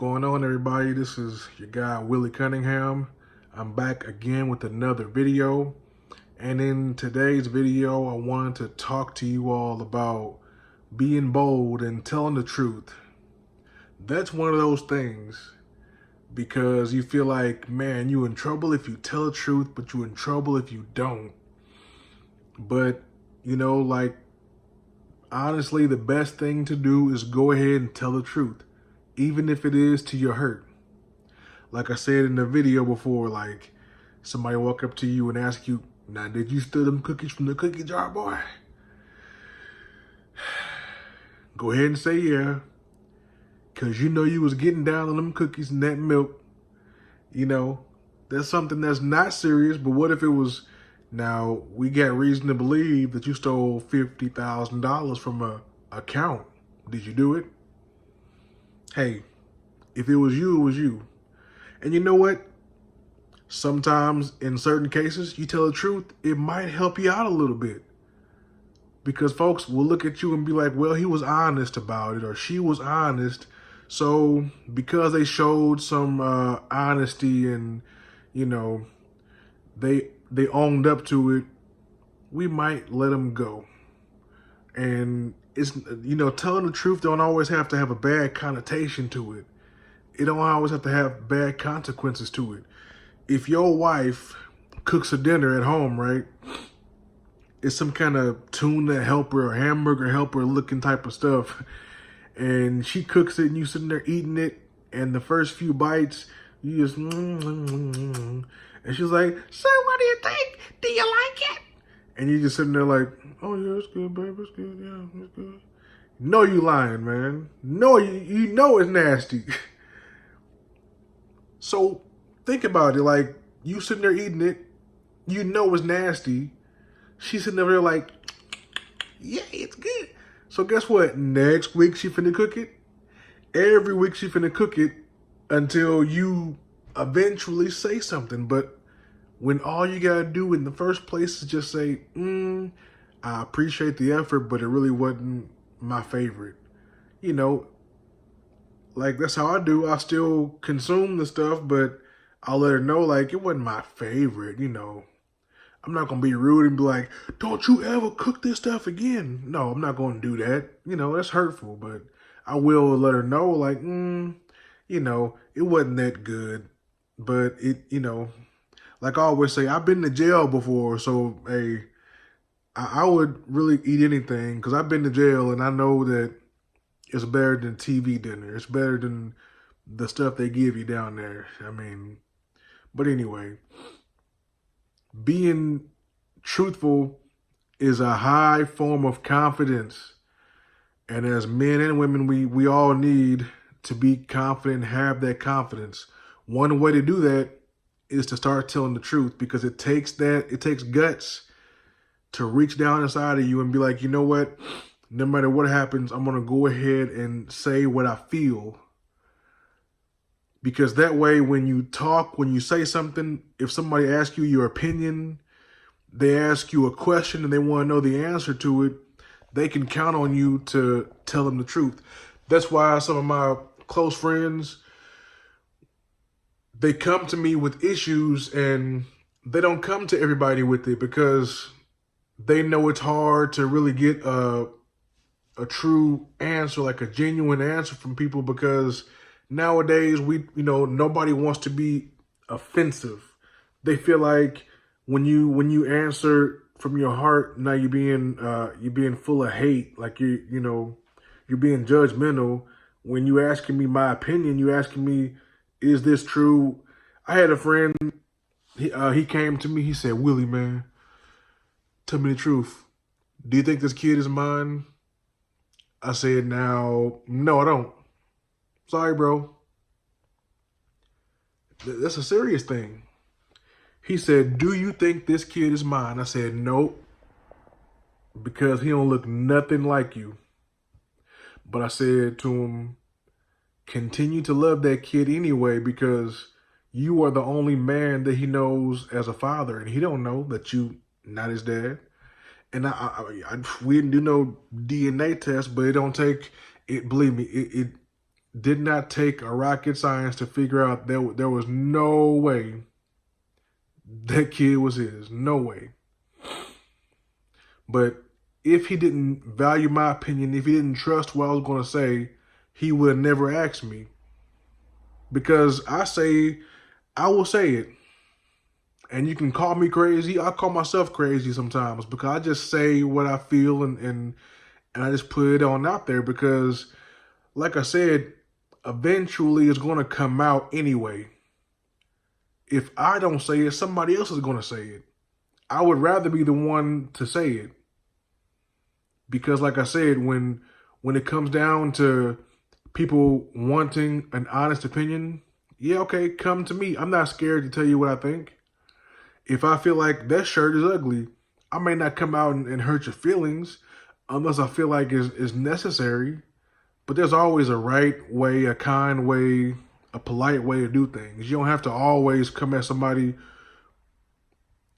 going on, everybody? This is your guy, Willie Cunningham. I'm back again with another video. And in today's video, I wanted to talk to you all about being bold and telling the truth. That's one of those things because you feel like, man, you in trouble if you tell the truth, but you in trouble if you don't. But, honestly, the best thing to do is go ahead and tell the truth, even if it is to your hurt. Like I said in the video before, like somebody walk up to you and ask you, now, did you steal them cookies from the cookie jar, boy? Go ahead and say yeah, because you know you was getting down on them cookies and that milk. That's something that's not serious, but what if it was, now, we got reason to believe that you stole $50,000 from a account. Did you do it? Hey, if it was you, it was you. And you know what? Sometimes in certain cases, you tell the truth, it might help you out a little bit. Because folks will look at you and be like, well, he was honest about it, or she was honest. So because they showed some honesty and, they owned up to it, we might let them go. And it's, telling the truth don't always have to have a bad connotation to it. It don't always have to have bad consequences to it. If your wife cooks a dinner at home, right? It's some kind of tuna helper or hamburger helper looking type of stuff. And she cooks it and you sitting there eating it. And the first few bites, you just, and she's like, so what do you think? Do you like it? And you just sitting there like, oh yeah, it's good, babe, it's good, yeah, it's good. No, you lying, man. No, you know it's nasty. So think about it, like you sitting there eating it, you know it's nasty. She's sitting there like, yeah, it's good. So guess what? Next week she finna cook it. Every week she finna cook it until you eventually say something. But when all you gotta do in the first place is just say, I appreciate the effort, but it really wasn't my favorite. Like that's how I do. I still consume the stuff, but I'll let her know like it wasn't my favorite, I'm not gonna be rude and be like, don't you ever cook this stuff again. No, I'm not gonna do that. That's hurtful, but I will let her know like, it wasn't that good. But like I always say, I've been to jail before, so hey, I would really eat anything because I've been to jail and I know that it's better than TV dinner. It's better than the stuff they give you down there. But anyway, being truthful is a high form of confidence. And as men and women, we all need to be confident, have that confidence. One way to do that is to start telling the truth, because it takes guts to reach down inside of you and be like, you know what? No matter what happens, I'm going to go ahead and say what I feel. Because that way, when you talk, when you say something, if somebody asks you your opinion, they ask you a question and they want to know the answer to it, they can count on you to tell them the truth. That's why some of my close friends, they come to me with issues and they don't come to everybody with it because they know it's hard to really get a true answer, like a genuine answer from people, because nowadays nobody wants to be offensive. They feel like when you answer from your heart, now you're being full of hate, like you're being judgmental. When you asking me my opinion, you asking me, is this true? I had a friend, he came to me, he said, Willie, man, tell me the truth. Do you think this kid is mine? I said, now, no, I don't. Sorry, bro. That's a serious thing. He said, do you think this kid is mine? I said, nope, because he don't look nothing like you. But I said to him, continue to love that kid anyway, because you are the only man that he knows as a father, and he don't know that you not his dad. And we didn't do no DNA test, but it don't take it. Believe me, did not take a rocket science to figure out there was no way that kid was his. No way. But if he didn't value my opinion, if he didn't trust what I was going to say, he would have never asked me. Because I will say it. And you can call me crazy. I call myself crazy sometimes because I just say what I feel and I just put it on out there because, like I said, eventually it's going to come out anyway. If I don't say it, somebody else is going to say it. I would rather be the one to say it. Because like I said, when it comes down to people wanting an honest opinion, yeah, okay, come to me. I'm not scared to tell you what I think. If I feel like that shirt is ugly, I may not come out and hurt your feelings unless I feel like it's necessary. But there's always a right way, a kind way, a polite way to do things. You don't have to always come at somebody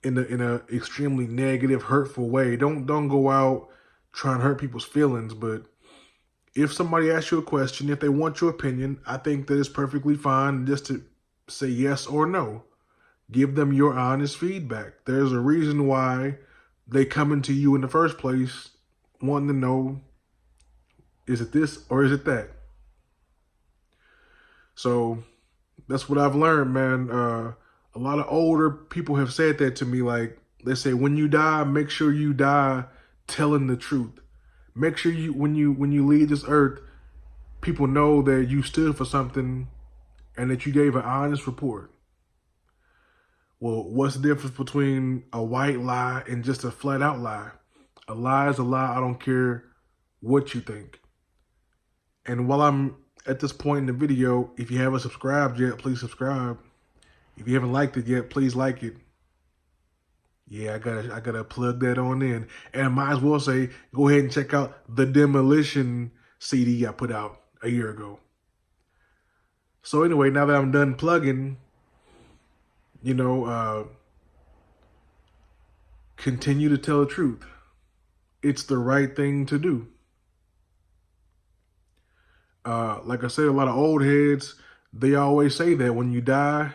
in a extremely negative, hurtful way. Don't go out trying to hurt people's feelings. But if somebody asks you a question, if they want your opinion, I think that it's perfectly fine just to say yes or no. Give them your honest feedback. There's a reason why they come into you in the first place, wanting to know, is it this or is it that? So that's what I've learned, man. A lot of older people have said that to me. Like, they say, when you die, make sure you die telling the truth. Make sure you, when you leave this earth, people know that you stood for something and that you gave an honest report. Well, what's the difference between a white lie and just a flat out lie? A lie is a lie. I don't care what you think. And while I'm at this point in the video, if you haven't subscribed yet, please subscribe. If you haven't liked it yet, please like it. Yeah, I gotta plug that on in. And I might as well say, go ahead and check out the Demolition CD I put out a year ago. So anyway, now that I'm done plugging, continue to tell the truth. It's the right thing to do. Like I said, a lot of old heads, they always say that when you die,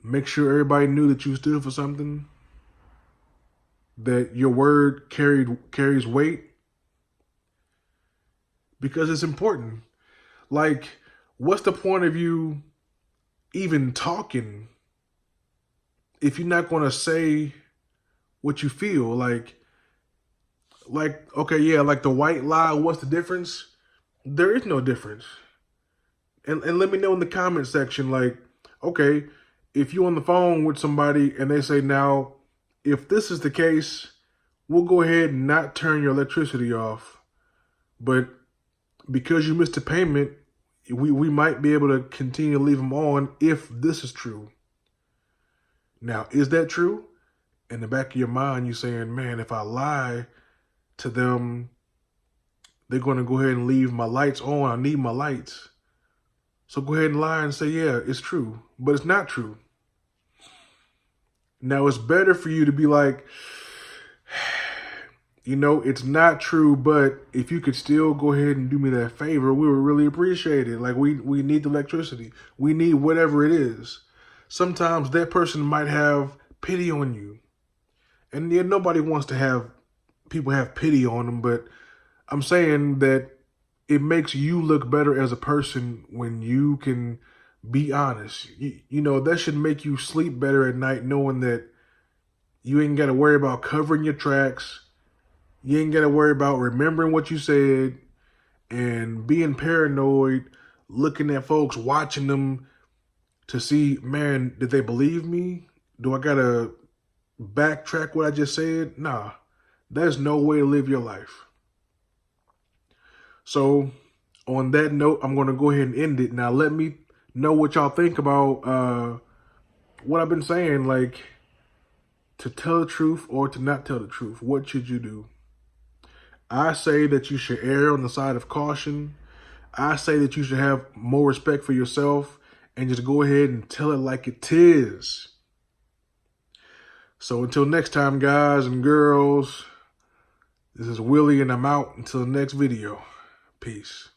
make sure everybody knew that you stood for something, that your word carries weight, because it's important. Like, what's the point of you even talking if you're not going to say what you feel? Like, okay, yeah, like the white lie, what's the difference? There is no difference. And let me know in the comment section, like, okay, if you're on the phone with somebody and they say, now, if this is the case, we'll go ahead and not turn your electricity off. But because you missed a payment, we might be able to continue to leave them on if this is true. Now, is that true? In the back of your mind, you're saying, man, if I lie to them, they're going to go ahead and leave my lights on. I need my lights. So go ahead and lie and say, yeah, it's true. But it's not true. Now, it's better for you to be like, it's not true, but if you could still go ahead and do me that favor, we would really appreciate it. Like, we need the electricity. We need whatever it is. Sometimes that person might have pity on you. And yeah, nobody wants to have people have pity on them, but I'm saying that it makes you look better as a person when you can be honest. That should make you sleep better at night, knowing that you ain't got to worry about covering your tracks. You ain't got to worry about remembering what you said and being paranoid, looking at folks, watching them to see, man, did they believe me? Do I got to backtrack what I just said? Nah, there's no way to live your life. So on that note, I'm going to go ahead and end it. Now, let me know what y'all think about what I've been saying, like to tell the truth or to not tell the truth. What should you do? I say that you should err on the side of caution. I say that you should have more respect for yourself and just go ahead and tell it like it is. So until next time, guys and girls, this is Willie and I'm out until the next video. Peace.